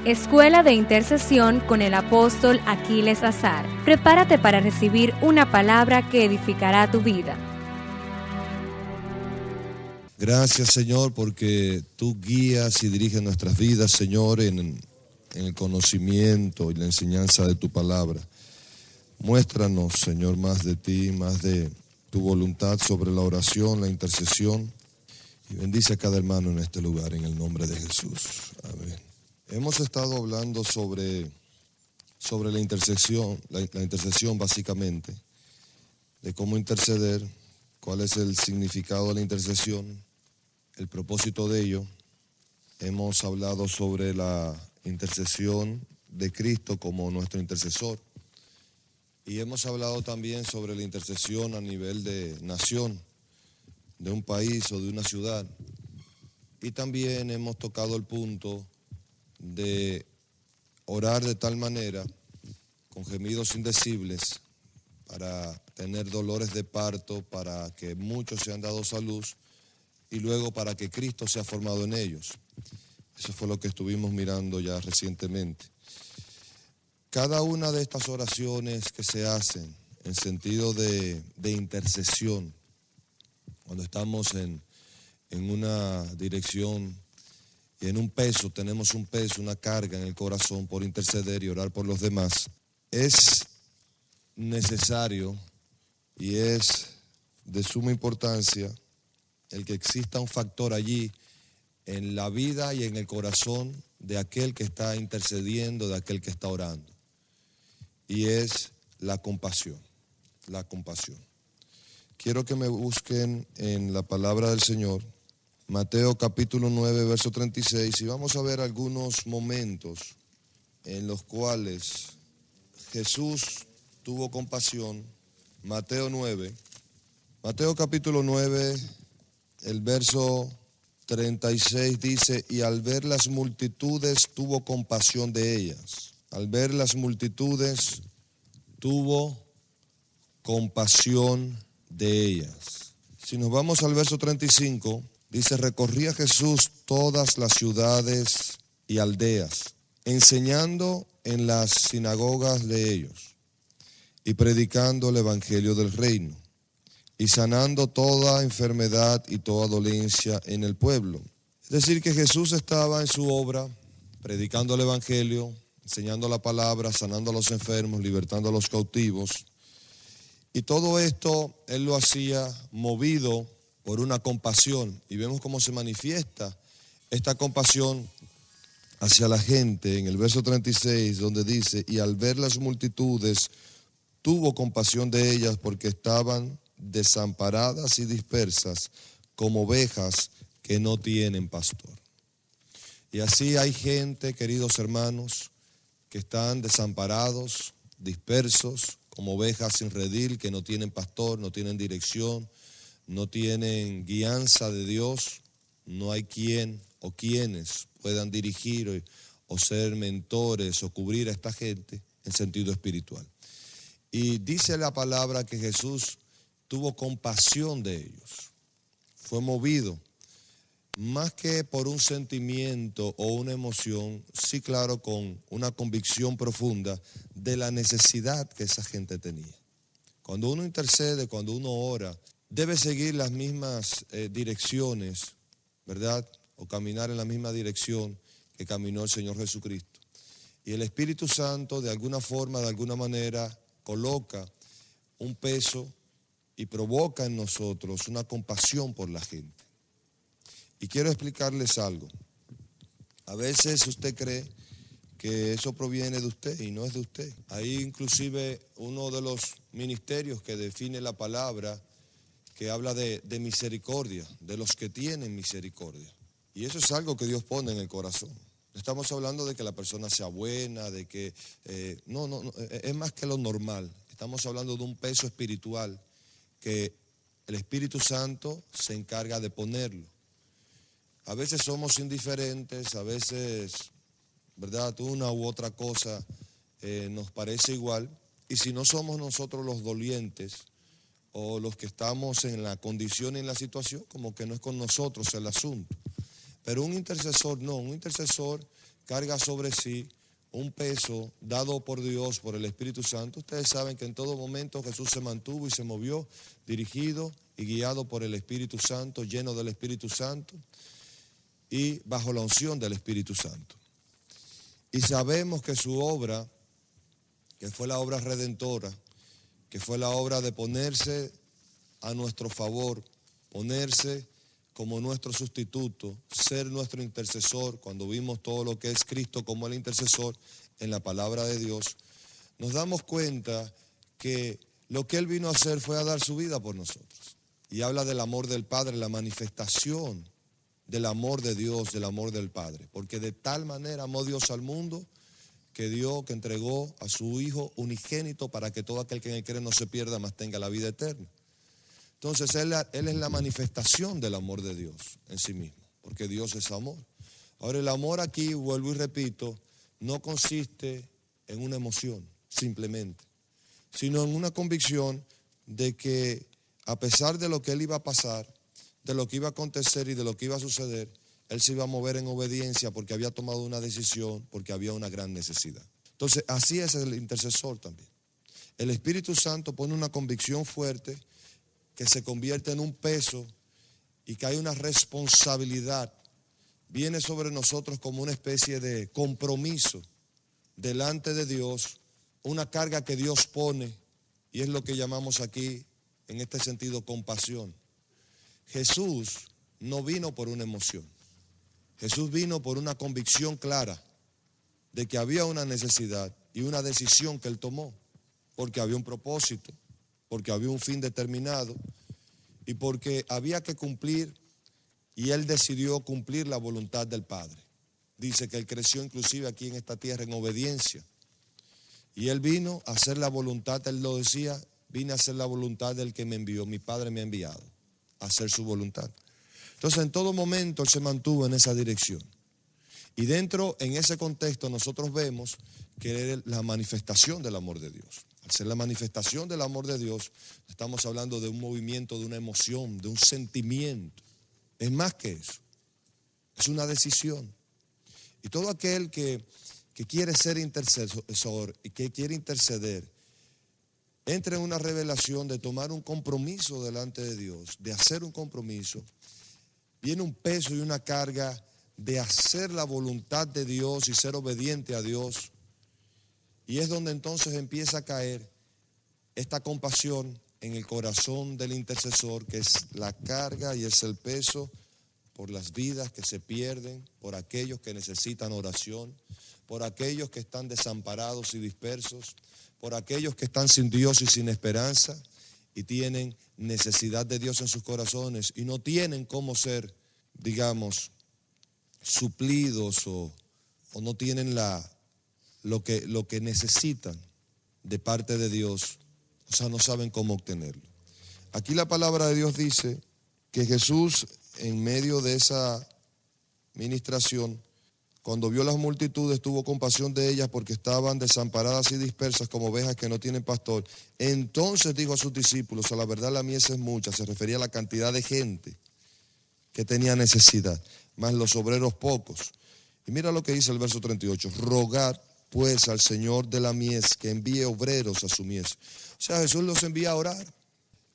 Escuela de Intercesión con el apóstol Aquiles Azar. Prepárate para recibir una palabra que edificará tu vida. Gracias, Señor, porque tú guías y diriges nuestras vidas, Señor, en el conocimiento y la enseñanza de tu palabra. Muéstranos, Señor, más de ti, más de tu voluntad sobre la oración, la intercesión. Y bendice a cada hermano en este lugar, en el nombre de Jesús. Amén. Hemos estado hablando sobre la intercesión, la intercesión básicamente, de cómo interceder, cuál es el significado de la intercesión, el propósito de ello. Hemos hablado sobre la intercesión de Cristo como nuestro intercesor. Y hemos hablado también sobre la intercesión a nivel de nación, de un país o de una ciudad. Y también hemos tocado el punto de orar de tal manera, con gemidos indecibles, para tener dolores de parto, para que muchos sean dados a luz y luego para que Cristo sea formado en ellos. Eso fue lo que estuvimos mirando ya recientemente. Cada una de estas oraciones que se hacen en sentido de intercesión, cuando estamos en una dirección y en un peso, tenemos un peso, una carga en el corazón por interceder y orar por los demás, es necesario y es de suma importancia el que exista un factor allí en la vida y en el corazón de aquel que está intercediendo, de aquel que está orando. Y es la compasión, la compasión. Quiero que me busquen en la palabra del Señor, Mateo capítulo 9, verso 36, y vamos a ver algunos momentos en los cuales Jesús tuvo compasión. Mateo capítulo 9, el verso 36 dice, y al ver las multitudes tuvo compasión de ellas. Al ver las multitudes tuvo compasión de ellas. Si nos vamos al verso 35, dice, recorría Jesús todas las ciudades y aldeas, enseñando en las sinagogas de ellos y predicando el evangelio del reino y sanando toda enfermedad y toda dolencia en el pueblo. Es decir, que Jesús estaba en su obra, predicando el evangelio, enseñando la palabra, sanando a los enfermos, libertando a los cautivos. Y todo esto Él lo hacía movido por una compasión. Y vemos cómo se manifiesta esta compasión hacia la gente en el verso 36, donde dice, y al ver las multitudes, tuvo compasión de ellas porque estaban desamparadas y dispersas como ovejas que no tienen pastor. Y así hay gente, queridos hermanos, que están desamparados, dispersos, como ovejas sin redil, que no tienen pastor, no tienen dirección, no tienen guianza de Dios. No hay quien o quienes puedan dirigir o ser mentores o cubrir a esta gente en sentido espiritual. Y dice la palabra que Jesús tuvo compasión de ellos, fue movido, más que por un sentimiento o una emoción, sí claro, con una convicción profunda de la necesidad que esa gente tenía. Cuando uno intercede, cuando uno ora, debe seguir las mismas direcciones, ¿verdad? O caminar en la misma dirección que caminó el Señor Jesucristo. Y el Espíritu Santo, de alguna forma, de alguna manera, coloca un peso y provoca en nosotros una compasión por la gente. Y quiero explicarles algo. A veces usted cree que eso proviene de usted y no es de usted. Ahí inclusive uno de los ministerios que define la palabra, que habla de misericordia, de los que tienen misericordia. Y eso es algo que Dios pone en el corazón. No estamos hablando de que la persona sea buena, de que... no, es más que lo normal. Estamos hablando de un peso espiritual que el Espíritu Santo se encarga de ponerlo. A veces somos indiferentes, a veces, ¿verdad?, una u otra cosa nos parece igual. Y si no somos nosotros los dolientes o los que estamos en la condición y en la situación, como que no es con nosotros el asunto. Pero un intercesor no, un intercesor carga sobre sí un peso dado por Dios, por el Espíritu Santo. Ustedes saben que en todo momento Jesús se mantuvo y se movió, dirigido y guiado por el Espíritu Santo, lleno del Espíritu Santo y bajo la unción del Espíritu Santo. Y sabemos que su obra, que fue la obra redentora, que fue la obra de ponerse a nuestro favor, ponerse como nuestro sustituto, ser nuestro intercesor, cuando vimos todo lo que es Cristo como el intercesor en la palabra de Dios, nos damos cuenta que lo que Él vino a hacer fue a dar su vida por nosotros. Y habla del amor del Padre, la manifestación del amor de Dios, del amor del Padre. Porque de tal manera amó Dios al mundo que dio, que entregó a su Hijo unigénito para que todo aquel que en Él cree no se pierda, mas tenga la vida eterna. Entonces Él es la manifestación del amor de Dios en sí mismo, porque Dios es amor. Ahora el amor aquí, vuelvo y repito, no consiste en una emoción simplemente, sino en una convicción de que a pesar de lo que Él iba a pasar, de lo que iba a acontecer y de lo que iba a suceder, Él se iba a mover en obediencia porque había tomado una decisión, porque había una gran necesidad. Entonces así es el intercesor también. El Espíritu Santo pone una convicción fuerte que se convierte en un peso y que hay una responsabilidad, viene sobre nosotros como una especie de compromiso delante de Dios, una carga que Dios pone, y es lo que llamamos aquí, en este sentido, compasión. Jesús no vino por una emoción, Jesús vino por una convicción clara de que había una necesidad y una decisión que Él tomó, porque había un propósito, porque había un fin determinado y porque había que cumplir, y Él decidió cumplir la voluntad del Padre. Dice que Él creció inclusive aquí en esta tierra en obediencia, y Él vino a hacer la voluntad, Él lo decía, vine a hacer la voluntad del que me envió, mi Padre me ha enviado a hacer su voluntad. Entonces en todo momento Él se mantuvo en esa dirección, y dentro, en ese contexto, nosotros vemos que es la manifestación del amor de Dios. Al ser la manifestación del amor de Dios, estamos hablando de un movimiento, de una emoción, de un sentimiento. Es más que eso, es una decisión. Y todo aquel que quiere ser intercesor y que quiere interceder, entra en una revelación de tomar un compromiso delante de Dios, de hacer un compromiso. Viene un peso y una carga de hacer la voluntad de Dios y ser obediente a Dios. Y es donde entonces empieza a caer esta compasión en el corazón del intercesor, que es la carga y es el peso por las vidas que se pierden, por aquellos que necesitan oración, por aquellos que están desamparados y dispersos, por aquellos que están sin Dios y sin esperanza y tienen necesidad de Dios en sus corazones y no tienen cómo ser, digamos, suplidos o no tienen lo que necesitan de parte de Dios, o sea, no saben cómo obtenerlo. Aquí la palabra de Dios dice que Jesús, en medio de esa ministración, cuando vio las multitudes, tuvo compasión de ellas porque estaban desamparadas y dispersas como ovejas que no tienen pastor. Entonces dijo a sus discípulos: a la verdad la mies es mucha. Se refería a la cantidad de gente que tenía necesidad, mas los obreros pocos. Y mira lo que dice el verso 38. Rogad pues al Señor de la mies que envíe obreros a su mies. O sea, Jesús los envía a orar,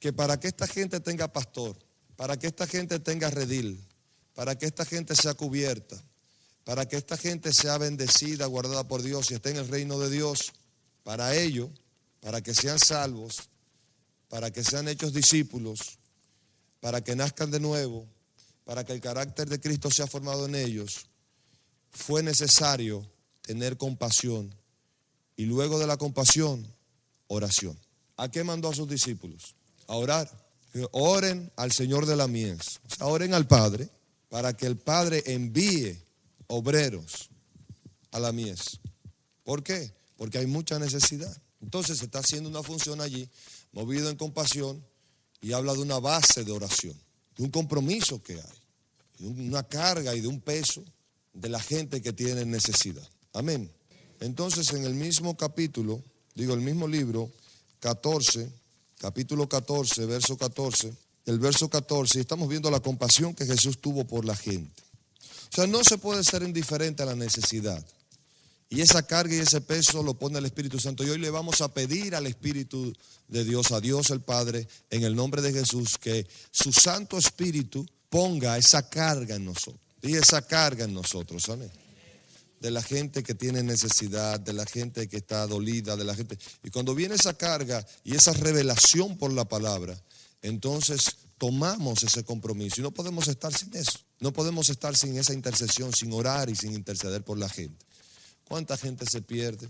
que para que esta gente tenga pastor, para que esta gente tenga redil, para que esta gente sea cubierta, para que esta gente sea bendecida, guardada por Dios y esté en el reino de Dios, para ello, para que sean salvos, para que sean hechos discípulos, para que nazcan de nuevo, para que el carácter de Cristo sea formado en ellos, fue necesario tener compasión y luego de la compasión, oración. ¿A qué mandó a sus discípulos? A orar. Oren al Señor de la mies, o sea, oren al Padre para que el Padre envíe obreros a la mies. ¿Por qué? Porque hay mucha necesidad. Entonces se está haciendo una función allí, movido en compasión, y habla de una base de oración, de un compromiso que hay, de una carga y de un peso de la gente que tiene necesidad. Amén. Entonces en el mismo capítulo, el mismo libro, capítulo 14, verso 14, el verso 14, estamos viendo la compasión que Jesús tuvo por la gente. O sea, no se puede ser indiferente a la necesidad. Y esa carga y ese peso lo pone el Espíritu Santo. Y hoy le vamos a pedir al Espíritu de Dios, a Dios el Padre, en el nombre de Jesús, que su Santo Espíritu ponga esa carga en nosotros. Y esa carga en nosotros, amén. De la gente que tiene necesidad, de la gente que está dolida, de la gente. Y cuando viene esa carga y esa revelación por la palabra, entonces tomamos ese compromiso. Y no podemos estar sin eso. No podemos estar sin esa intercesión, sin orar y sin interceder por la gente. ¿Cuánta gente se pierde?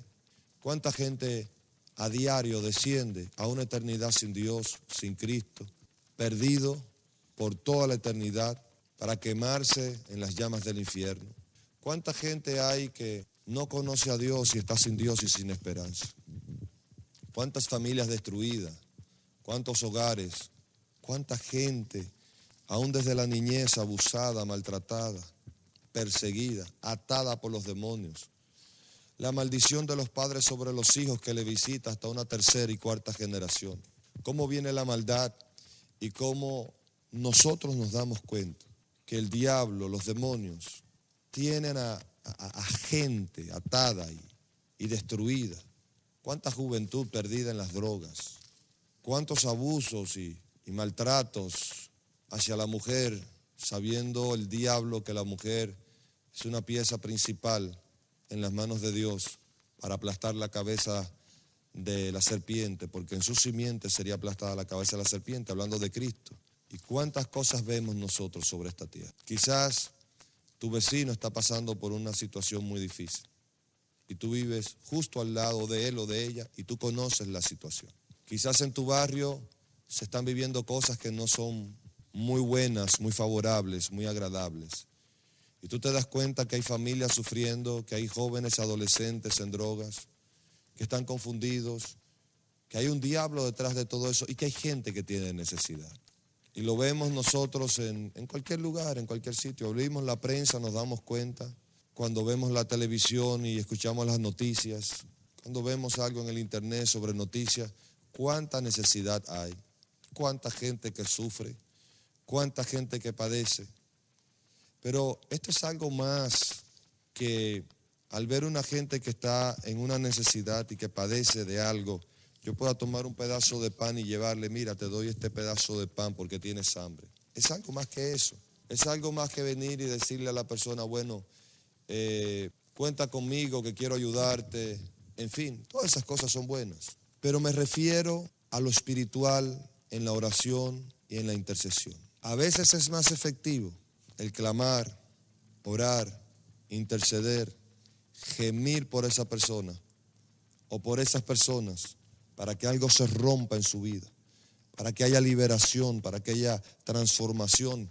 ¿Cuánta gente a diario desciende a una eternidad sin Dios, sin Cristo, perdido por toda la eternidad para quemarse en las llamas del infierno? ¿Cuánta gente hay que no conoce a Dios y está sin Dios y sin esperanza? ¿Cuántas familias destruidas? ¿Cuántos hogares? ¿Cuánta gente, aún desde la niñez, abusada, maltratada, perseguida, atada por los demonios? La maldición de los padres sobre los hijos que le visita hasta una tercera y cuarta generación. Cómo viene la maldad y cómo nosotros nos damos cuenta que el diablo, los demonios, tienen a gente atada y destruida. Cuánta juventud perdida en las drogas. Cuántos abusos y maltratos hacia la mujer, sabiendo el diablo que la mujer es una pieza principal en las manos de Dios para aplastar la cabeza de la serpiente, porque en su simiente sería aplastada la cabeza de la serpiente, hablando de Cristo. ¿Y cuántas cosas vemos nosotros sobre esta tierra? Quizás tu vecino está pasando por una situación muy difícil y tú vives justo al lado de él o de ella y tú conoces la situación. Quizás en tu barrio se están viviendo cosas que no son muy buenas, muy favorables, muy agradables. Y tú te das cuenta que hay familias sufriendo, que hay jóvenes, adolescentes en drogas, que están confundidos, que hay un diablo detrás de todo eso y que hay gente que tiene necesidad. Y lo vemos nosotros en cualquier lugar, en cualquier sitio. Abrimos la prensa, nos damos cuenta. Cuando vemos la televisión y escuchamos las noticias, cuando vemos algo en el internet sobre noticias, cuánta necesidad hay, cuánta gente que sufre, cuánta gente que padece. Pero esto es algo más que al ver una gente que está en una necesidad y que padece de algo, yo pueda tomar un pedazo de pan y llevarle, mira, te doy este pedazo de pan porque tienes hambre. Es algo más que eso. Es algo más que venir y decirle a la persona, bueno, cuenta conmigo que quiero ayudarte. En fin, todas esas cosas son buenas. Pero me refiero a lo espiritual en la oración y en la intercesión. A veces es más efectivo el clamar, orar, interceder, gemir por esa persona o por esas personas para que algo se rompa en su vida, para que haya liberación, para que haya transformación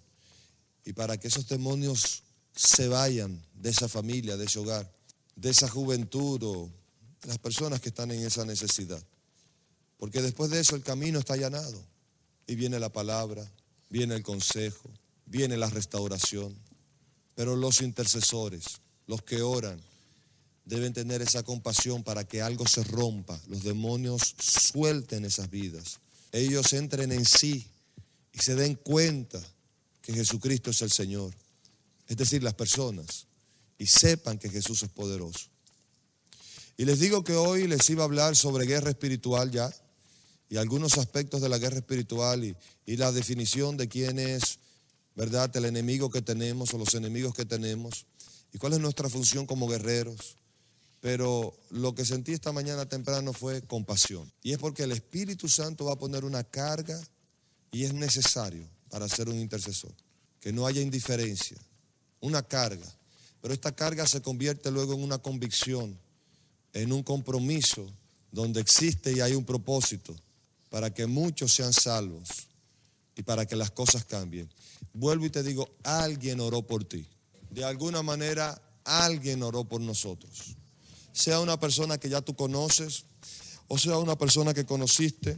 y para que esos demonios se vayan de esa familia, de ese hogar, de esa juventud o de las personas que están en esa necesidad. Porque después de eso el camino está allanado y viene la palabra, viene el consejo, viene la restauración. Pero los intercesores, los que oran, deben tener esa compasión para que algo se rompa, los demonios suelten esas vidas, ellos entren en sí y se den cuenta que Jesucristo es el Señor, es decir, las personas, y sepan que Jesús es poderoso. Y les digo que hoy les iba a hablar sobre guerra espiritual ya, y algunos aspectos de la guerra espiritual y la definición de quién es, ¿verdad?, el enemigo que tenemos o los enemigos que tenemos, y cuál es nuestra función como guerreros. Pero lo que sentí esta mañana temprano fue compasión. Y es porque el Espíritu Santo va a poner una carga y es necesario para ser un intercesor. Que no haya indiferencia, una carga. Pero esta carga se convierte luego en una convicción, en un compromiso donde existe y hay un propósito para que muchos sean salvos y para que las cosas cambien. Vuelvo y te digo, alguien oró por ti. De alguna manera, alguien oró por nosotros. Sea una persona que ya tú conoces, o sea una persona que conociste,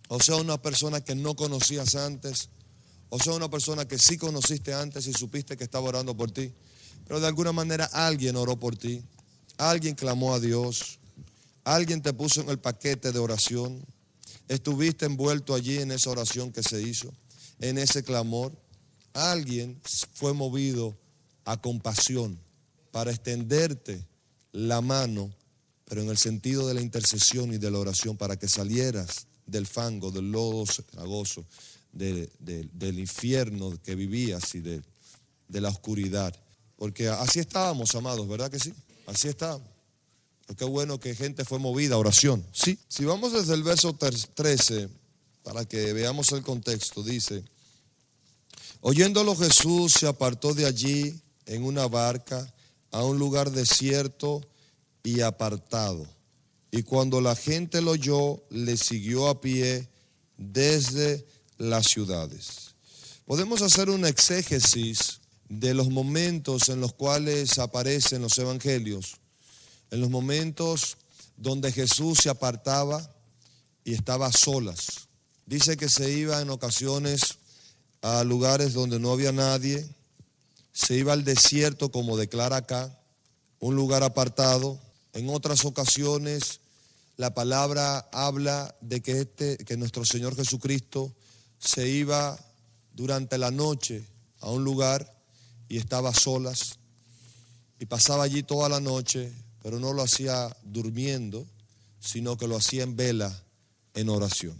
o sea una persona que no conocías antes, o sea una persona que sí conociste antes y supiste que estaba orando por ti. Pero de alguna manera alguien oró por ti, alguien clamó a Dios, alguien te puso en el paquete de oración, estuviste envuelto allí en esa oración que se hizo, en ese clamor. Alguien fue movido a compasión, para extenderte la mano, pero en el sentido de la intercesión y de la oración, para que salieras del fango, del lodo cenagoso, del infierno que vivías y de la oscuridad. Porque así estábamos, amados, ¿verdad que sí? Así estábamos. Pero qué bueno que gente fue movida a oración. Sí. Si vamos desde el verso 13, para que veamos el contexto, dice: oyéndolo Jesús se apartó de allí en una barca a un lugar desierto y apartado. Y cuando la gente lo oyó, le siguió a pie desde las ciudades. Podemos hacer una exégesis de los momentos en los cuales aparecen los evangelios, en los momentos donde Jesús se apartaba y estaba a solas. Dice que se iba en ocasiones a lugares donde no había nadie, se iba al desierto, como declara acá, un lugar apartado. En otras ocasiones la palabra habla de que nuestro Señor Jesucristo se iba durante la noche a un lugar y estaba a solas y pasaba allí toda la noche, pero no lo hacía durmiendo, sino que lo hacía en vela, en oración.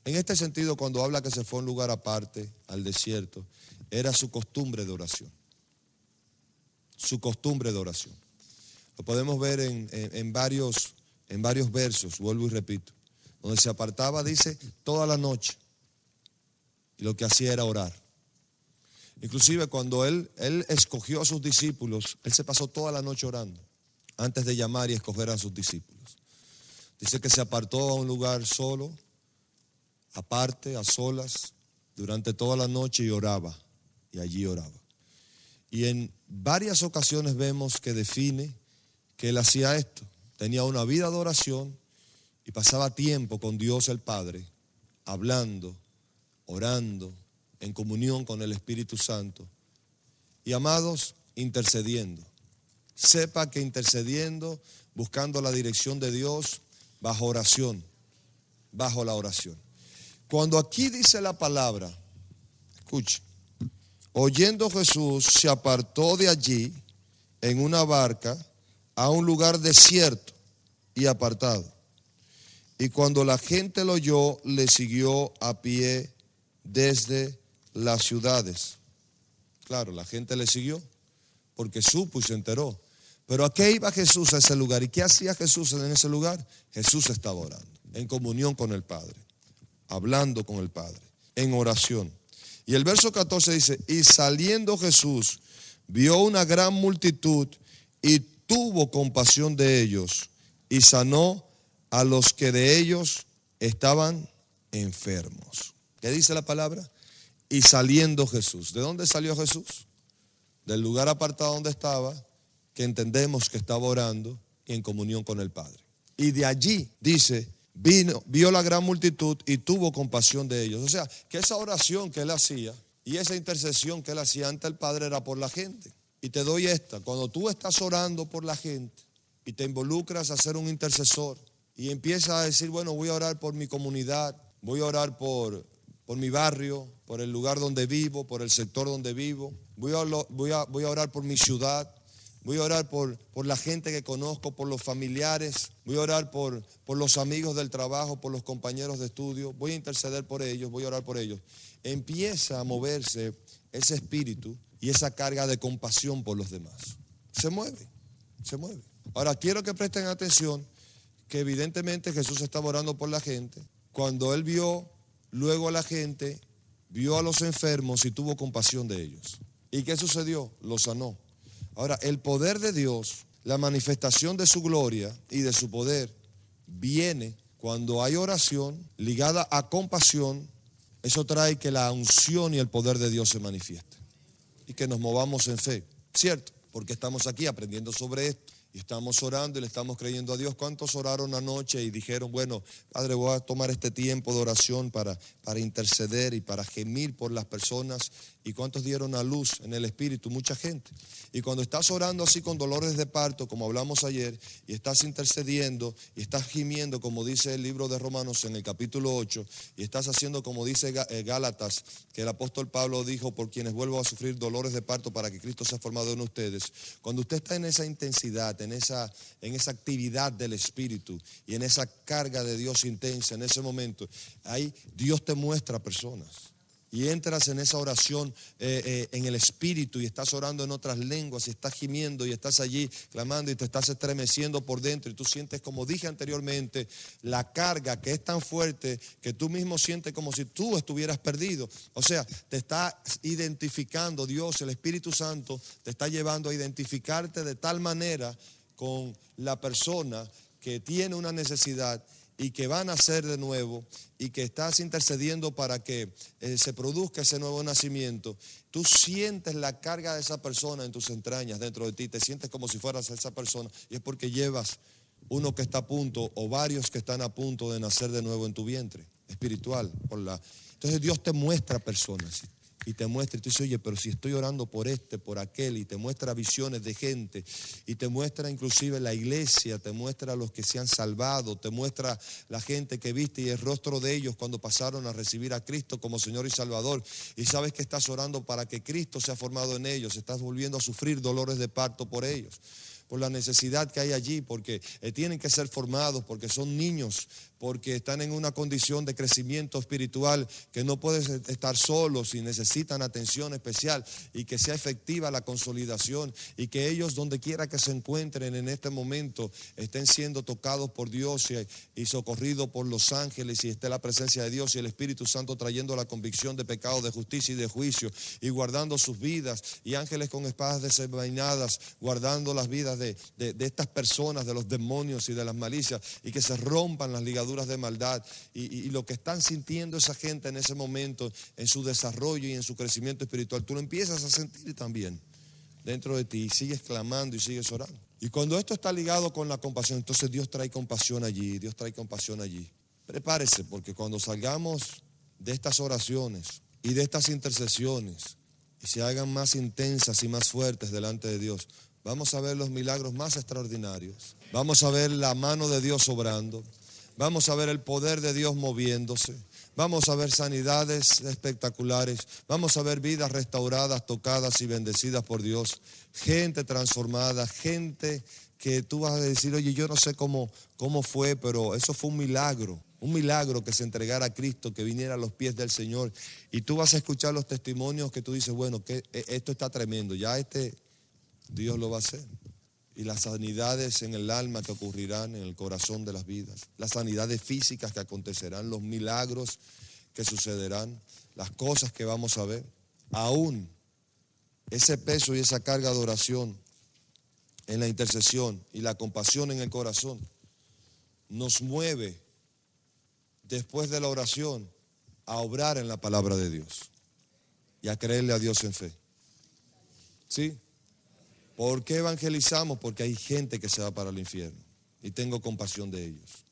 En este sentido, cuando habla que se fue a un lugar aparte, al desierto, era su costumbre de oración. Su costumbre de oración. Lo podemos ver en varios versos, vuelvo y repito, donde se apartaba, dice, toda la noche. Y lo que hacía era orar. Inclusive cuando él escogió a sus discípulos, él se pasó toda la noche orando, antes de llamar y escoger a sus discípulos. Dice que se apartó a un lugar solo, aparte, a solas, durante toda la noche y oraba, y allí oraba. Y en varias ocasiones vemos que define que él hacía esto. Tenía una vida de oración y pasaba tiempo con Dios el Padre, hablando, orando, en comunión con el Espíritu Santo. Y amados, intercediendo. Sepa que intercediendo, buscando la dirección de Dios, bajo oración, bajo la oración. Cuando aquí dice la palabra, escuche, oyendo Jesús se apartó de allí en una barca a un lugar desierto y apartado. Y cuando la gente lo oyó, le siguió a pie desde las ciudades. Claro, la gente le siguió porque supo y se enteró. Pero ¿a qué iba Jesús a ese lugar? ¿Y qué hacía Jesús en ese lugar? Jesús estaba orando, en comunión con el Padre, hablando con el Padre, en oración. Y el verso 14 dice, y saliendo Jesús, vio una gran multitud y tuvo compasión de ellos y sanó a los que de ellos estaban enfermos. ¿Qué dice la palabra? Y saliendo Jesús. ¿De dónde salió Jesús? Del lugar apartado donde estaba, que entendemos que estaba orando y en comunión con el Padre. Y de allí, dice, vio la gran multitud y tuvo compasión de ellos. O sea, que esa oración que él hacía y esa intercesión que él hacía ante el Padre era por la gente. Y te doy esta, cuando tú estás orando por la gente y te involucras a ser un intercesor y empiezas a decir, bueno, voy a orar por mi comunidad, voy a orar por mi barrio, por el lugar donde vivo, por el sector donde vivo, voy a orar por mi ciudad, voy a orar por la gente que conozco, por los familiares, voy a orar por los amigos del trabajo, por los compañeros de estudio, voy a interceder por ellos, voy a orar por ellos. Empieza a moverse ese espíritu y esa carga de compasión por los demás. Se mueve, se mueve. Ahora quiero que presten atención que evidentemente Jesús estaba orando por la gente. Cuando él vio luego a la gente, vio a los enfermos y tuvo compasión de ellos. ¿Y qué sucedió? Los sanó. Ahora, el poder de Dios, la manifestación de su gloria y de su poder, viene cuando hay oración ligada a compasión. Eso trae que la unción y el poder de Dios se manifieste y que nos movamos en fe, ¿cierto? Porque estamos aquí aprendiendo sobre esto. Y estamos orando y le estamos creyendo a Dios. ¿Cuántos oraron anoche y dijeron, bueno, Padre, voy a tomar este tiempo de oración para interceder y para gemir por las personas? ¿Y cuántos dieron a luz en el Espíritu? Mucha gente. Y cuando estás orando así con dolores de parto, como hablamos ayer, y estás intercediendo y estás gimiendo, como dice el libro de Romanos en el capítulo 8, y estás haciendo como dice Gálatas, que el apóstol Pablo dijo, por quienes vuelvo a sufrir dolores de parto para que Cristo sea formado en ustedes. Cuando usted está en esa intensidad, en esa actividad del Espíritu y en esa carga de Dios intensa, en ese momento, ahí Dios te muestra personas. Y entras en esa oración en el Espíritu y estás orando en otras lenguas y estás gimiendo y estás allí clamando y te estás estremeciendo por dentro y tú sientes, como dije anteriormente, la carga que es tan fuerte que tú mismo sientes como si tú estuvieras perdido. O sea, te está identificando Dios, el Espíritu Santo te está llevando a identificarte de tal manera con la persona que tiene una necesidad y que va a nacer de nuevo y que estás intercediendo para que se produzca ese nuevo nacimiento. Tú sientes la carga de esa persona en tus entrañas, dentro de ti, te sientes como si fueras esa persona y es porque llevas uno que está a punto o varios que están a punto de nacer de nuevo en tu vientre espiritual. Entonces Dios te muestra personas y te muestra y tú dices, oye, pero si estoy orando por este, por aquel, y te muestra visiones de gente y te muestra inclusive la iglesia, te muestra a los que se han salvado, te muestra la gente que viste y el rostro de ellos cuando pasaron a recibir a Cristo como Señor y Salvador, y sabes que estás orando para que Cristo sea formado en ellos, estás volviendo a sufrir dolores de parto por ellos, por la necesidad que hay allí, porque tienen que ser formados, porque son niños, porque están en una condición de crecimiento espiritual que no pueden estar solos y necesitan atención especial y que sea efectiva la consolidación y que ellos donde quiera que se encuentren en este momento estén siendo tocados por Dios y socorridos por los ángeles y esté la presencia de Dios y el Espíritu Santo trayendo la convicción de pecado, de justicia y de juicio y guardando sus vidas y ángeles con espadas desenvainadas guardando las vidas de estas personas, de los demonios y de las malicias y que se rompan las ligaduras de maldad y lo que están sintiendo esa gente en ese momento en su desarrollo y en su crecimiento espiritual, tú lo empiezas a sentir también dentro de ti y sigues clamando y sigues orando. Y cuando esto está ligado con la compasión, entonces Dios trae compasión allí, Dios trae compasión allí. Prepárese, porque cuando salgamos de estas oraciones y de estas intercesiones y se hagan más intensas y más fuertes delante de Dios, vamos a ver los milagros más extraordinarios, vamos a ver la mano de Dios obrando, vamos a ver el poder de Dios moviéndose, vamos a ver sanidades espectaculares, vamos a ver vidas restauradas, tocadas y bendecidas por Dios, gente transformada, gente que tú vas a decir, oye, yo no sé cómo fue, pero eso fue un milagro que se entregara a Cristo, que viniera a los pies del Señor. Y tú vas a escuchar los testimonios que tú dices, bueno, que esto está tremendo, ya Dios lo va a hacer. Y las sanidades en el alma que ocurrirán en el corazón de las vidas, las sanidades físicas que acontecerán, los milagros que sucederán, las cosas que vamos a ver. Aún ese peso y esa carga de oración en la intercesión y la compasión en el corazón nos mueve después de la oración a obrar en la palabra de Dios y a creerle a Dios en fe. ¿Sí? ¿Por qué evangelizamos? Porque hay gente que se va para el infierno y tengo compasión de ellos.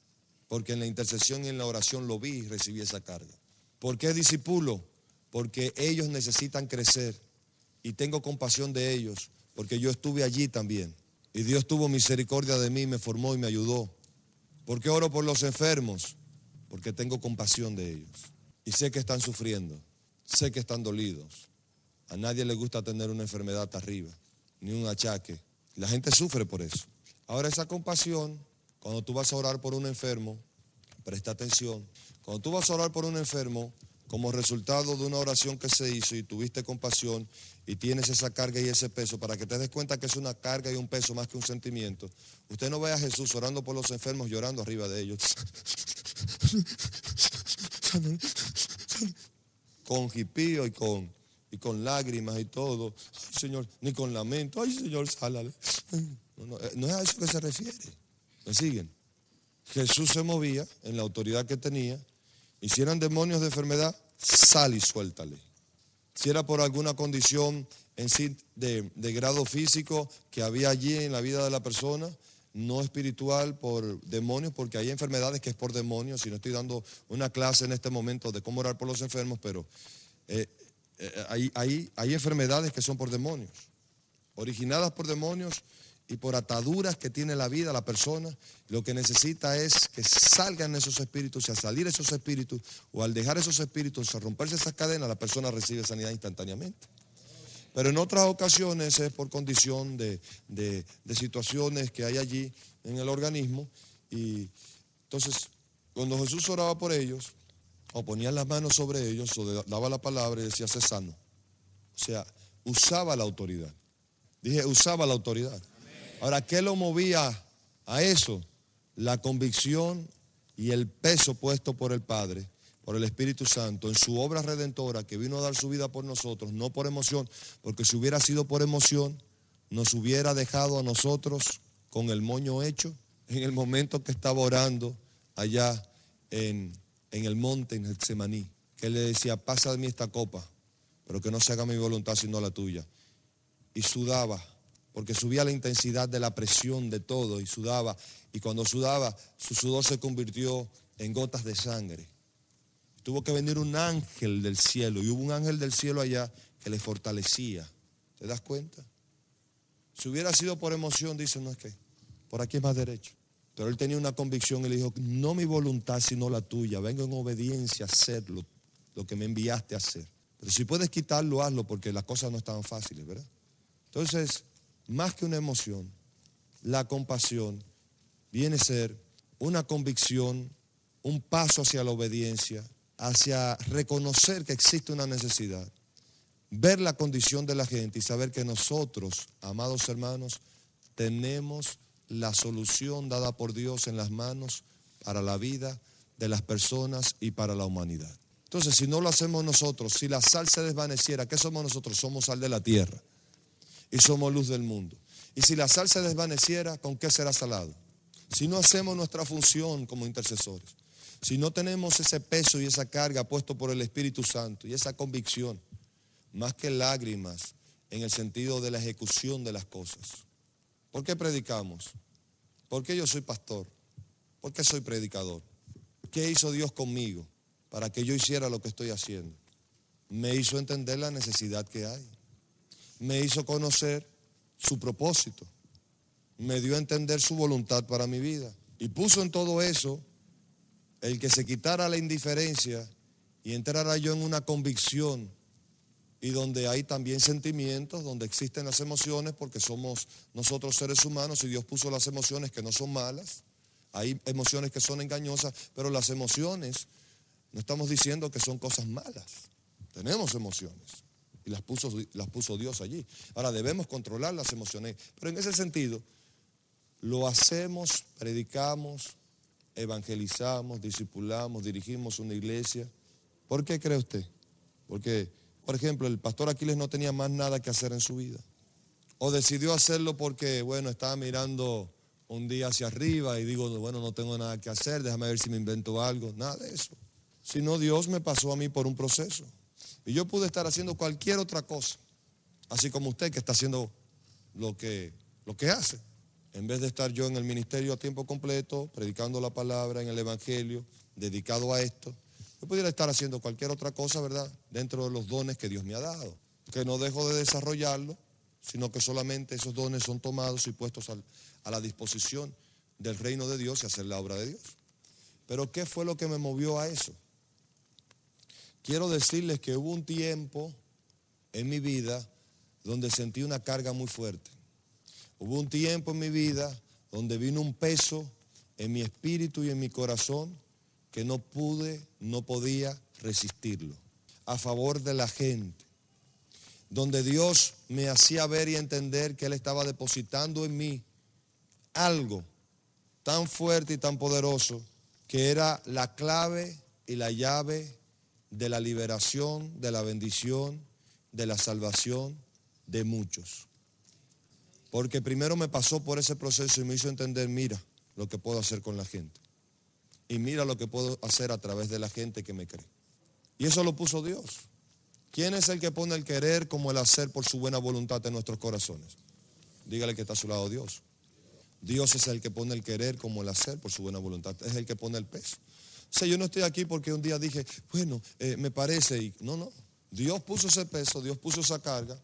Porque en la intercesión y en la oración lo vi y recibí esa carga. ¿Por qué discipulo? Porque ellos necesitan crecer y tengo compasión de ellos porque yo estuve allí también y Dios tuvo misericordia de mí, me formó y me ayudó. ¿Por qué oro por los enfermos? Porque tengo compasión de ellos y sé que están sufriendo, sé que están dolidos. A nadie le gusta tener una enfermedad arriba, ni un achaque. La gente sufre por eso. Ahora esa compasión, cuando tú vas a orar por un enfermo, presta atención, cuando tú vas a orar por un enfermo, como resultado de una oración que se hizo y tuviste compasión y tienes esa carga y ese peso, para que te des cuenta que es una carga y un peso más que un sentimiento, usted no ve a Jesús orando por los enfermos llorando arriba de ellos. Con jipío y con lágrimas y todo. Ay, Señor, ni con lamento. Ay, Señor, sálale. No es a eso que se refiere. ¿Me siguen? Jesús se movía en la autoridad que tenía. Y si eran demonios de enfermedad, sal y suéltale. Si era por alguna condición en sí de grado físico que había allí en la vida de la persona, no espiritual por demonios, porque hay enfermedades que es por demonios, y no estoy dando una clase en este momento de cómo orar por los enfermos, pero hay enfermedades que son por demonios, originadas por demonios y por ataduras que tiene la vida, la persona. Lo que necesita es que salgan esos espíritus, y al salir esos espíritus, o al dejar esos espíritus, a romperse esas cadenas, la persona recibe sanidad instantáneamente. Pero en otras ocasiones es por condición de situaciones que hay allí en el organismo. Y entonces, cuando Jesús oraba por ellos, o ponía las manos sobre ellos, o daba la palabra y decía, sé sano. O sea, usaba la autoridad. Dije, usaba la autoridad. Ahora, ¿qué lo movía a eso? La convicción y el peso puesto por el Padre, por el Espíritu Santo, en su obra redentora, que vino a dar su vida por nosotros, no por emoción, porque si hubiera sido por emoción, nos hubiera dejado a nosotros con el moño hecho en el momento que estaba orando allá en el monte, en Getsemaní, que él le decía, pasa de mí esta copa, pero que no se haga mi voluntad sino la tuya. Y sudaba, porque subía la intensidad de la presión de todo, y sudaba, y cuando sudaba, su sudor se convirtió en gotas de sangre. Tuvo que venir un ángel del cielo, y hubo un ángel del cielo allá que le fortalecía. ¿Te das cuenta? Si hubiera sido por emoción, dice, no, es que por aquí es más derecho. Pero él tenía una convicción y le dijo, no mi voluntad sino la tuya, vengo en obediencia a hacer lo que me enviaste a hacer. Pero si puedes quitarlo, hazlo, porque las cosas no estaban fáciles, ¿verdad? Entonces, más que una emoción, la compasión viene a ser una convicción, un paso hacia la obediencia, hacia reconocer que existe una necesidad, ver la condición de la gente y saber que nosotros, amados hermanos, tenemos la solución dada por Dios en las manos para la vida de las personas y para la humanidad. Entonces, si no lo hacemos nosotros, si la sal se desvaneciera, ¿qué somos nosotros? Somos sal de la tierra y somos luz del mundo. Y si la sal se desvaneciera, ¿con qué será salado? Si no hacemos nuestra función como intercesores, si no tenemos ese peso y esa carga puesto por el Espíritu Santo y esa convicción, más que lágrimas en el sentido de la ejecución de las cosas. ¿Por qué predicamos? ¿Por qué yo soy pastor? ¿Por qué soy predicador? ¿Qué hizo Dios conmigo para que yo hiciera lo que estoy haciendo? Me hizo entender la necesidad que hay. Me hizo conocer su propósito. Me dio a entender su voluntad para mi vida. Y puso en todo eso el que se quitara la indiferencia y entrara yo en una convicción, y donde hay también sentimientos, donde existen las emociones, porque somos nosotros seres humanos y Dios puso las emociones que no son malas. Hay emociones que son engañosas, pero las emociones, no estamos diciendo que son cosas malas. Tenemos emociones y las puso Dios allí. Ahora debemos controlar las emociones, pero en ese sentido lo hacemos, predicamos, evangelizamos, discipulamos, dirigimos una iglesia. ¿Por qué cree usted? Porque, por ejemplo, el pastor Aquiles no tenía más nada que hacer en su vida. O decidió hacerlo porque, bueno, estaba mirando un día hacia arriba y digo, bueno, no tengo nada que hacer, déjame ver si me invento algo. Nada de eso. Sino Dios me pasó a mí por un proceso. Y yo pude estar haciendo cualquier otra cosa, así como usted que está haciendo lo que hace. En vez de estar yo en el ministerio a tiempo completo, predicando la palabra en el evangelio, dedicado a esto, yo pudiera estar haciendo cualquier otra cosa, ¿verdad? Dentro de los dones que Dios me ha dado. Que no dejo de desarrollarlo, sino que solamente esos dones son tomados y puestos a la disposición del reino de Dios y hacer la obra de Dios. Pero ¿qué fue lo que me movió a eso? Quiero decirles que hubo un tiempo en mi vida donde sentí una carga muy fuerte. Hubo un tiempo en mi vida donde vino un peso en mi espíritu y en mi corazón que no podía resistirlo, a favor de la gente, donde Dios me hacía ver y entender que Él estaba depositando en mí algo tan fuerte y tan poderoso que era la clave y la llave de la liberación, de la bendición, de la salvación de muchos. Porque primero me pasó por ese proceso y me hizo entender, mira lo que puedo hacer con la gente. Y mira lo que puedo hacer a través de la gente que me cree. Y eso lo puso Dios. ¿Quién es el que pone el querer como el hacer por su buena voluntad en nuestros corazones? Dígale que está a su lado, Dios. Dios es el que pone el querer como el hacer por su buena voluntad. Es el que pone el peso. O sea, yo no estoy aquí porque un día dije, bueno, me parece. Y no. Dios puso ese peso, Dios puso esa carga.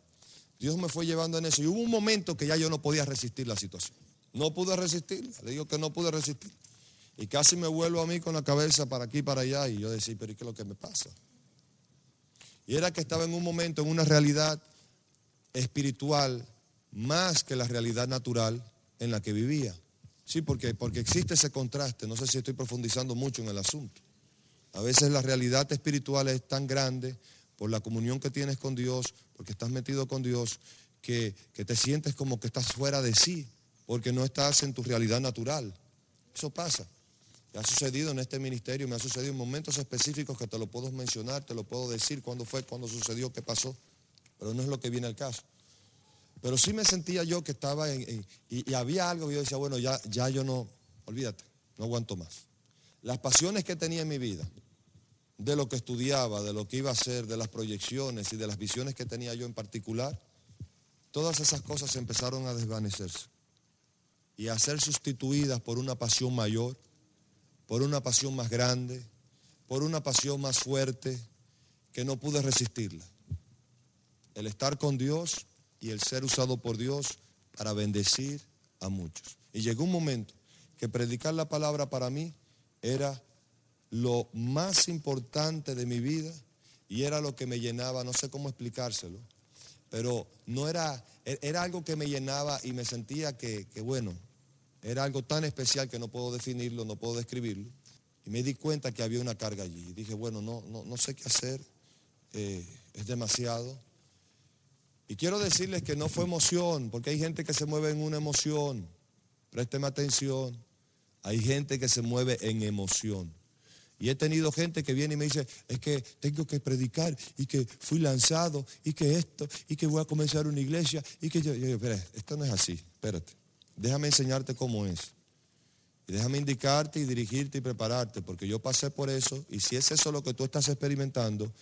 Dios me fue llevando en eso. Y hubo un momento que ya yo no podía resistir la situación. No pude resistirla. Le digo que no pude resistir. Y casi me vuelvo a mí con la cabeza para aquí y para allá. Y yo decía, pero ¿y qué es lo que me pasa? Y era que estaba en un momento, en una realidad espiritual, más que la realidad natural en la que vivía. Sí, porque existe ese contraste. No sé si estoy profundizando mucho en el asunto. A veces la realidad espiritual es tan grande por la comunión que tienes con Dios, porque estás metido con Dios, que te sientes como que estás fuera de sí, porque no estás en tu realidad natural. Eso pasa. Me ha sucedido en este ministerio, me ha sucedido en momentos específicos que te lo puedo mencionar, te lo puedo decir cuándo fue, cuándo sucedió, qué pasó, pero no es lo que viene al caso. Pero sí me sentía yo que estaba y había algo que yo decía, bueno, ya yo no, olvídate, no aguanto más. Las pasiones que tenía en mi vida, de lo que estudiaba, de lo que iba a hacer, de las proyecciones y de las visiones que tenía yo en particular, todas esas cosas empezaron a desvanecerse y a ser sustituidas por una pasión mayor, por una pasión más grande, por una pasión más fuerte, que no pude resistirla. El estar con Dios y el ser usado por Dios para bendecir a muchos. Y llegó un momento que predicar la palabra para mí era lo más importante de mi vida y era lo que me llenaba, no sé cómo explicárselo, pero no era algo que me llenaba y me sentía que bueno, era algo tan especial que no puedo definirlo, no puedo describirlo. Y me di cuenta que había una carga allí. Y dije, bueno, no sé qué hacer, es demasiado. Y quiero decirles que no fue emoción, porque hay gente que se mueve en una emoción. Présteme atención. Hay gente que se mueve en emoción. Y he tenido gente que viene y me dice, es que tengo que predicar y que fui lanzado y que esto y que voy a comenzar una iglesia y que yo espera, esto no es así, espérate. Déjame enseñarte cómo es. Y déjame indicarte y dirigirte y prepararte, porque yo pasé por eso y si es eso lo que tú estás experimentando,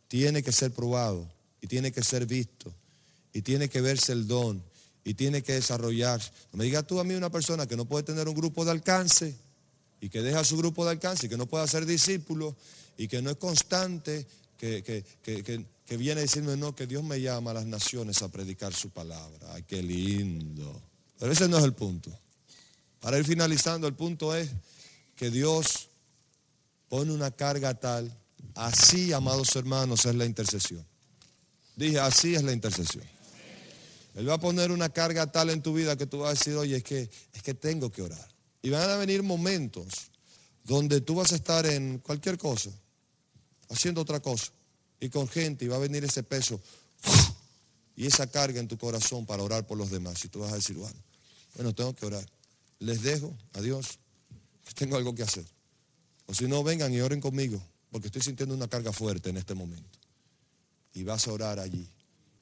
tiene que ser probado y tiene que ser visto y tiene que verse el don y tiene que desarrollarse. No me digas tú a mí una persona que no puede tener un grupo de alcance y que deja su grupo de alcance y que no pueda ser discípulo y que no es constante, que viene a decirme, no, que Dios me llama a las naciones a predicar su palabra. Ay, qué lindo. Pero ese no es el punto. Para ir finalizando, el punto es que Dios pone una carga tal, así, amados hermanos, es la intercesión. Dije, así es la intercesión. Él va a poner una carga tal en tu vida que tú vas a decir, oye, es que tengo que orar. Y van a venir momentos donde tú vas a estar en cualquier cosa, haciendo otra cosa, y con gente, y va a venir ese peso y esa carga en tu corazón para orar por los demás. Y tú vas a decir, bueno, tengo que orar. Les dejo, adiós, tengo algo que hacer. O si no, vengan y oren conmigo, porque estoy sintiendo una carga fuerte en este momento. Y vas a orar allí.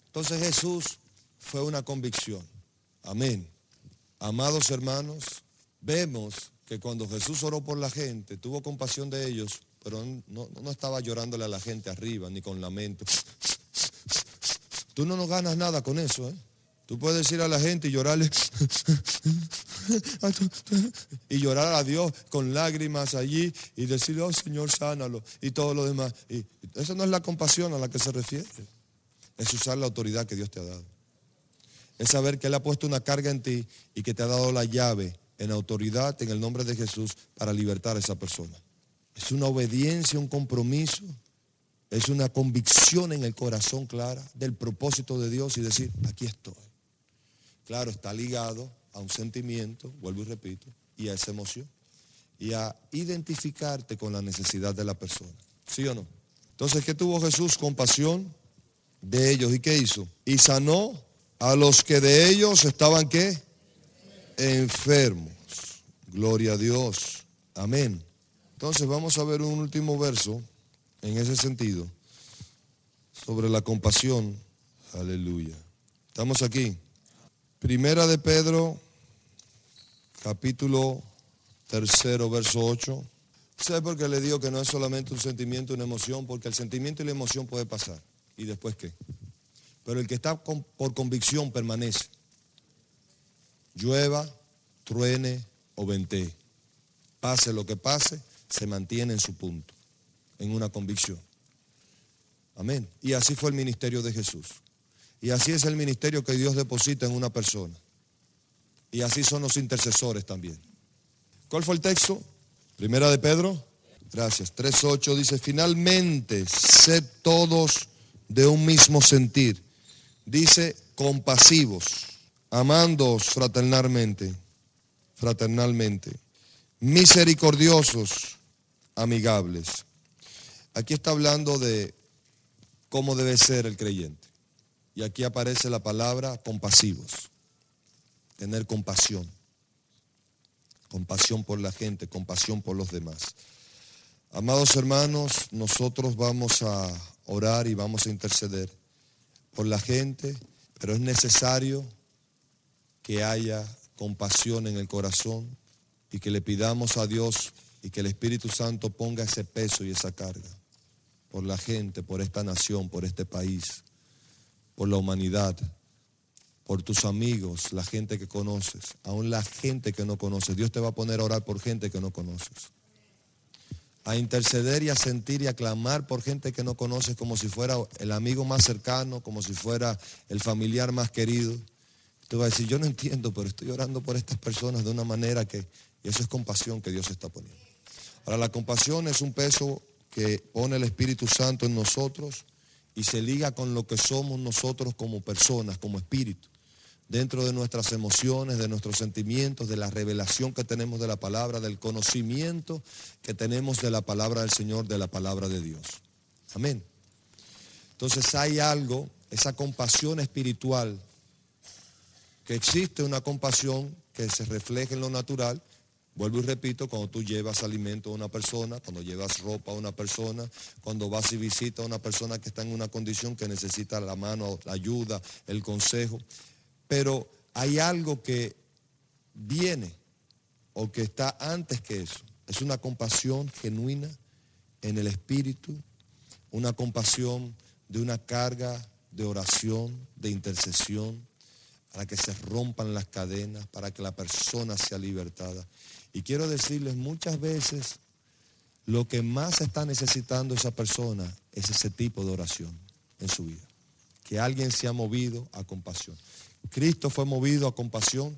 Entonces Jesús fue una convicción. Amén. Amados hermanos, vemos que cuando Jesús oró por la gente, tuvo compasión de ellos, pero no estaba llorándole a la gente arriba, ni con lamento. Tú no ganas nada con eso, ¿eh? Tú puedes decir a la gente y llorarle y llorar a Dios con lágrimas allí y decirle, oh Señor, sánalo y todo lo demás. Y esa no es la compasión a la que se refiere. Es usar la autoridad que Dios te ha dado. Es saber que Él ha puesto una carga en ti y que te ha dado la llave en autoridad en el nombre de Jesús para libertar a esa persona. Es una obediencia, un compromiso. Es una convicción en el corazón clara del propósito de Dios y decir, aquí estoy. Claro, está ligado a un sentimiento, vuelvo y repito, y a esa emoción. Y a identificarte con la necesidad de la persona. ¿Sí o no? Entonces, ¿qué tuvo Jesús? Compasión de ellos. ¿Y qué hizo? Y sanó a los que de ellos estaban, ¿qué? Enfermos. Gloria a Dios. Amén. Entonces, vamos a ver un último verso en ese sentido, sobre la compasión. Aleluya. ¿Estamos aquí? Primera de Pedro, capítulo 3, verso 8. ¿Sabe por qué le digo que no es solamente un sentimiento, una emoción? Porque el sentimiento y la emoción puede pasar. ¿Y después qué? Pero el que está por convicción permanece. Llueva, truene o ventee. Pase lo que pase, se mantiene en su punto, en una convicción. Amén. Y así fue el ministerio de Jesús. Y así es el ministerio que Dios deposita en una persona. Y así son los intercesores también. ¿Cuál fue el texto? Primera de Pedro. Gracias. 3:8 dice, finalmente, sed todos de un mismo sentir. Dice, compasivos, amándoos fraternalmente, misericordiosos, amigables. Aquí está hablando de cómo debe ser el creyente. Y aquí aparece la palabra compasivos. Tener compasión. Compasión por la gente, compasión por los demás. Amados hermanos, nosotros vamos a orar y vamos a interceder por la gente, pero es necesario que haya compasión en el corazón y que le pidamos a Dios y que el Espíritu Santo ponga ese peso y esa carga por la gente, por esta nación, por este país, por la humanidad, por tus amigos, la gente que conoces, aún la gente que no conoces. Dios te va a poner a orar por gente que no conoces. A interceder y a sentir y a clamar por gente que no conoces como si fuera el amigo más cercano, como si fuera el familiar más querido. Tú vas a decir, yo no entiendo, pero estoy orando por estas personas de una manera que, y eso es compasión que Dios está poniendo. Ahora, la compasión es un peso que pone el Espíritu Santo en nosotros y se liga con lo que somos nosotros como personas, como espíritu. Dentro de nuestras emociones, de nuestros sentimientos, de la revelación que tenemos de la palabra, del conocimiento que tenemos de la palabra del Señor, de la palabra de Dios. Amén. Entonces hay algo, esa compasión espiritual, que existe una compasión que se refleja en lo natural. Vuelvo y repito, cuando tú llevas alimento a una persona, cuando llevas ropa a una persona, cuando vas y visitas a una persona que está en una condición que necesita la mano, la ayuda, el consejo. Pero hay algo que viene o que está antes que eso. Es una compasión genuina en el espíritu, una compasión de una carga de oración, de intercesión, para que se rompan las cadenas, para que la persona sea libertada. Y quiero decirles, muchas veces lo que más está necesitando esa persona es ese tipo de oración en su vida. Que alguien sea movido a compasión. Cristo fue movido a compasión.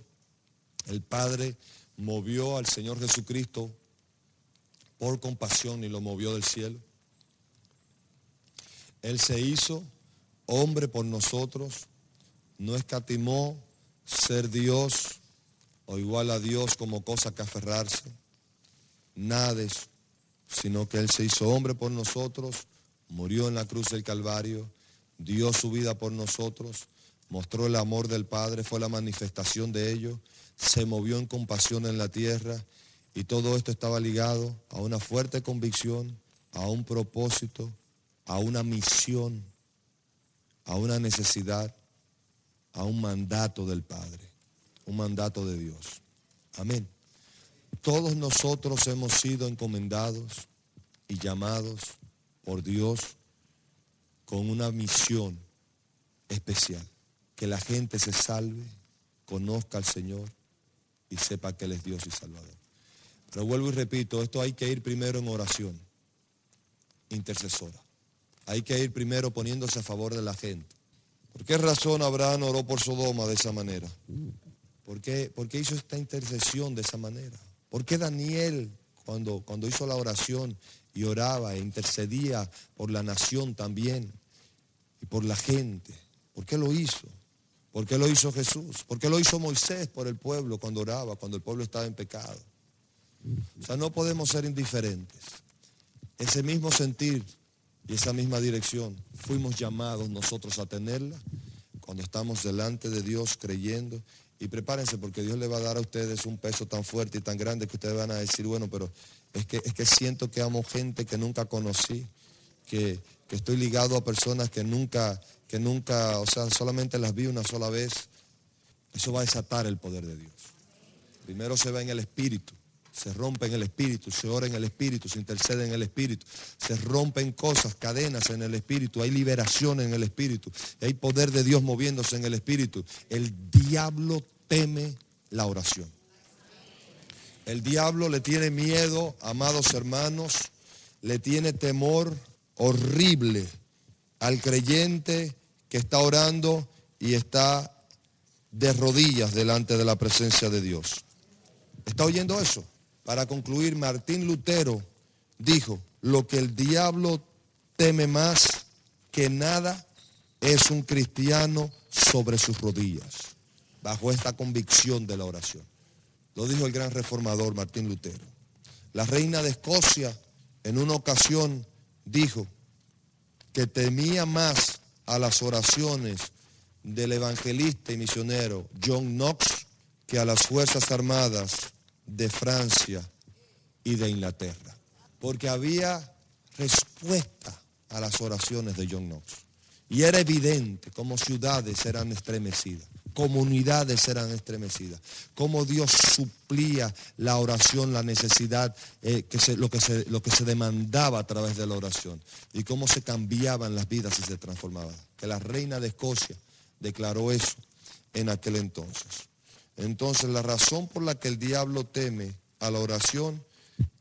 El Padre movió al Señor Jesucristo por compasión y lo movió del cielo. Él se hizo hombre por nosotros, no escatimó ser Dios o igual a Dios como cosa que aferrarse. Nada de eso, sino que Él se hizo hombre por nosotros, murió en la cruz del Calvario, dio su vida por nosotros, mostró el amor del Padre, fue la manifestación de ello, se movió en compasión en la tierra y todo esto estaba ligado a una fuerte convicción, a un propósito, a una misión, a una necesidad, a un mandato del Padre, un mandato de Dios. Amén. Todos nosotros hemos sido encomendados y llamados por Dios con una misión especial. Que la gente se salve, conozca al Señor y sepa que Él es Dios y Salvador. Pero vuelvo y repito, esto hay que ir primero en oración intercesora. Hay que ir primero poniéndose a favor de la gente. ¿Por qué razón Abraham oró por Sodoma de esa manera? ¿Por qué hizo esta intercesión de esa manera? ¿Por qué Daniel, cuando hizo la oración y oraba e intercedía por la nación también y por la gente? ¿Por qué lo hizo? ¿Por qué lo hizo Jesús? ¿Por qué lo hizo Moisés por el pueblo cuando oraba, cuando el pueblo estaba en pecado? O sea, no podemos ser indiferentes. Ese mismo sentir y esa misma dirección fuimos llamados nosotros a tenerla cuando estamos delante de Dios creyendo. Y prepárense porque Dios le va a dar a ustedes un peso tan fuerte y tan grande que ustedes van a decir, bueno, pero es que siento que amo gente que nunca conocí, que estoy ligado a personas que nunca, o sea, solamente las vi una sola vez. Eso va a desatar el poder de Dios. Primero se ve en el espíritu, se rompe en el Espíritu, se ora en el Espíritu, se intercede en el Espíritu, se rompen cosas, cadenas en el Espíritu, hay liberación en el Espíritu, hay poder de Dios moviéndose en el Espíritu. El diablo teme la oración. El diablo le tiene miedo, amados hermanos, le tiene temor horrible al creyente que está orando y está de rodillas delante de la presencia de Dios. ¿Está oyendo eso? Para concluir, Martín Lutero dijo, lo que el diablo teme más que nada es un cristiano sobre sus rodillas, bajo esta convicción de la oración. Lo dijo el gran reformador Martín Lutero. La reina de Escocia en una ocasión dijo que temía más a las oraciones del evangelista y misionero John Knox que a las Fuerzas Armadas de Francia y de Inglaterra, porque había respuesta a las oraciones de John Knox. Y era evidente cómo ciudades eran estremecidas, comunidades eran estremecidas, cómo Dios suplía la oración, la necesidad, lo que se demandaba a través de la oración, y cómo se cambiaban las vidas y se transformaban. Que la reina de Escocia declaró eso en aquel entonces. Entonces, la razón por la que el diablo teme a la oración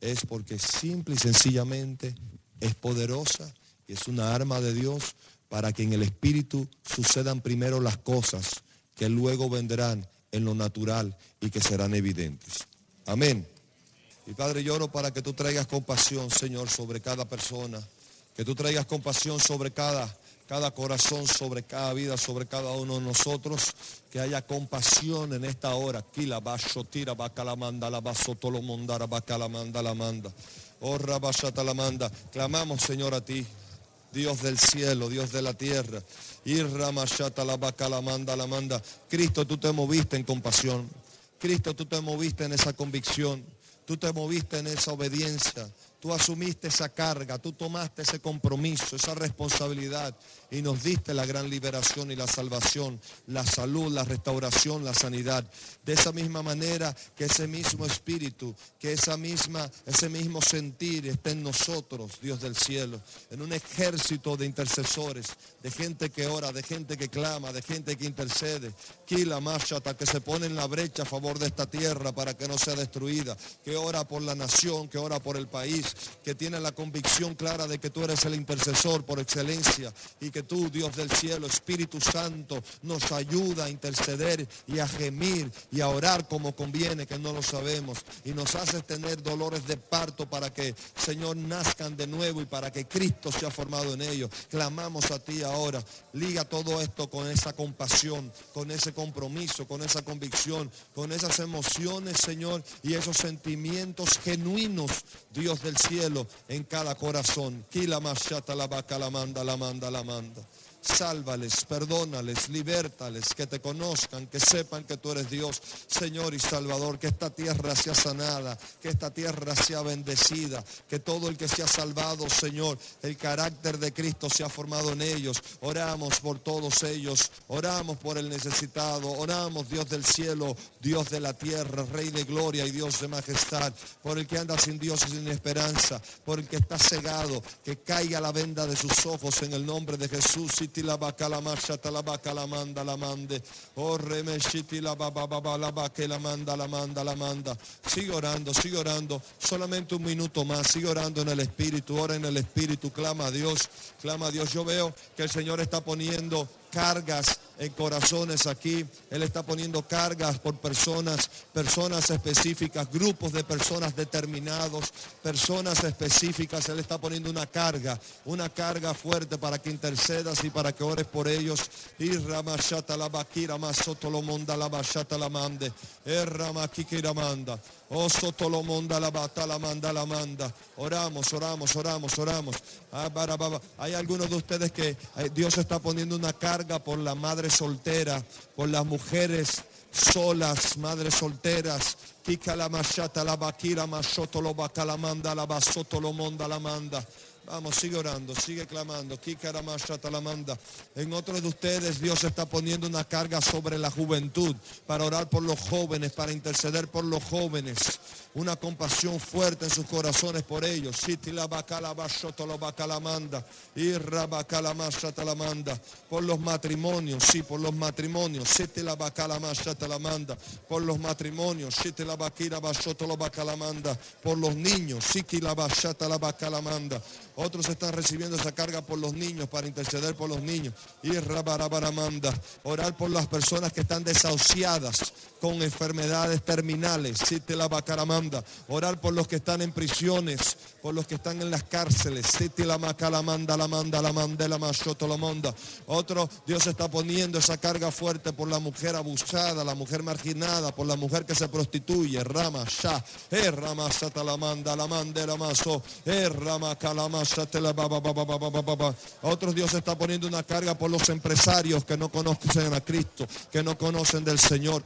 es porque simple y sencillamente es poderosa y es una arma de Dios para que en el Espíritu sucedan primero las cosas que luego vendrán en lo natural y que serán evidentes. Amén. Y Padre, yo oro para que tú traigas compasión, Señor, sobre cada persona, que tú traigas compasión sobre cada corazón, sobre cada vida, sobre cada uno de nosotros, que haya compasión en esta hora. Kila basho tira bacalamanda la basoto lo mondara bacalamanda la manda. Oh rabashata la manda. Clamamos, Señor, a ti, Dios del cielo, Dios de la tierra. Irramashata la bacalamanda la manda. Cristo, tú te moviste en compasión. Cristo, tú te moviste en esa convicción. Tú te moviste en esa obediencia. Tú asumiste esa carga, tú tomaste ese compromiso, esa responsabilidad y nos diste la gran liberación y la salvación, la salud, la restauración, la sanidad. De esa misma manera que ese mismo espíritu, que ese mismo sentir esté en nosotros, Dios del cielo, en un ejército de intercesores, de gente que ora, de gente que clama, de gente que intercede, Kila Mashata, que se pone en la brecha a favor de esta tierra para que no sea destruida, que ora por la nación, que ora por el país, que tiene la convicción clara de que tú eres el intercesor por excelencia y que tú, Dios del cielo, Espíritu Santo, nos ayuda a interceder y a gemir y a orar como conviene, que no lo sabemos, y nos haces tener dolores de parto para que, Señor, nazcan de nuevo y para que Cristo sea formado en ellos. Clamamos a ti ahora, liga todo esto con esa compasión, con ese compromiso, con esa convicción, con esas emociones, Señor, y esos sentimientos genuinos, Dios del cielo, en cada corazón. Kila mashata la vaca la manda, la manda, la manda. Sálvales, perdónales, libértales, que te conozcan, que sepan que tú eres Dios, Señor y Salvador, que esta tierra sea sanada, que esta tierra sea bendecida, que todo el que sea salvado, Señor, el carácter de Cristo sea formado en ellos. Oramos por todos ellos, oramos por el necesitado, oramos, Dios del cielo, Dios de la tierra, Rey de gloria y Dios de majestad, por el que anda sin Dios y sin esperanza, por el que está cegado, que caiga la venda de sus ojos en el nombre de Jesús. La vaca la marcha, la vaca la manda, la mande. Oh, remeshiti la baba, la vaca la manda, la manda, la manda. Sigue orando, solamente un minuto más, sigue orando en el Espíritu, ora en el Espíritu, clama a Dios, clama a Dios. Yo veo que el Señor está poniendo cargas en corazones aquí. Él está poniendo cargas por personas específicas, grupos de personas determinados, personas específicas. Él está poniendo una carga fuerte para que intercedas y para que ores por ellos. Y ramashata la bakira masoto lo monda la bashata la mande. Ramakikira manda. Oh soto lo monda la bata la manda la manda. Oramos. Hay algunos de ustedes que Dios está poniendo una carga por la madre soltera, por las mujeres solas, madres solteras. Kika la mashata la bakira masoto lo baka la manda la basoto lo monda la manda. Vamos, sigue orando, sigue clamando. En otros de ustedes Dios está poniendo una carga sobre la juventud para orar por los jóvenes, para interceder por los jóvenes. Una compasión fuerte en sus corazones por ellos. Por los matrimonios, sí, por los matrimonios. Por los matrimonios, por los niños, otros están recibiendo esa carga por los niños, para interceder por los niños. Orar por las personas que están desahuciadas con enfermedades terminales. Orar por los que están en prisiones, por los que están en las cárceles. Otro, Dios está poniendo esa carga fuerte por la mujer abusada, la mujer marginada, por la mujer que se prostituye. Otros, Dios está poniendo una carga por los empresarios que no conocen a Cristo, que no conocen del Señor.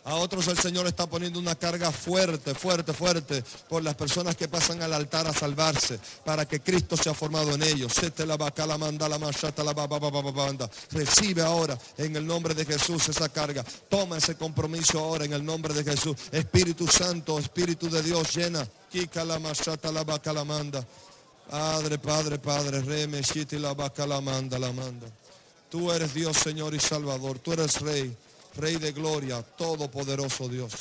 A otros el Señor está poniendo una carga fuerte por las personas que pasan al altar a salvarse, para que Cristo sea formado en ellos. Recibe ahora en el nombre de Jesús esa carga. Toma ese compromiso ahora en el nombre de Jesús. Espíritu Santo, Espíritu de Dios, llena. Padre, Tú eres Dios, Señor y Salvador. Tú eres Rey de gloria, todopoderoso Dios.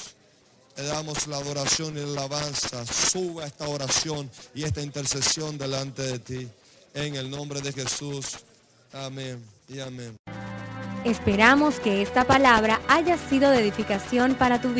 Le damos la adoración y la alabanza. Suba esta oración y esta intercesión delante de ti. En el nombre de Jesús. Amén y amén. Esperamos que esta palabra haya sido de edificación para tu vida.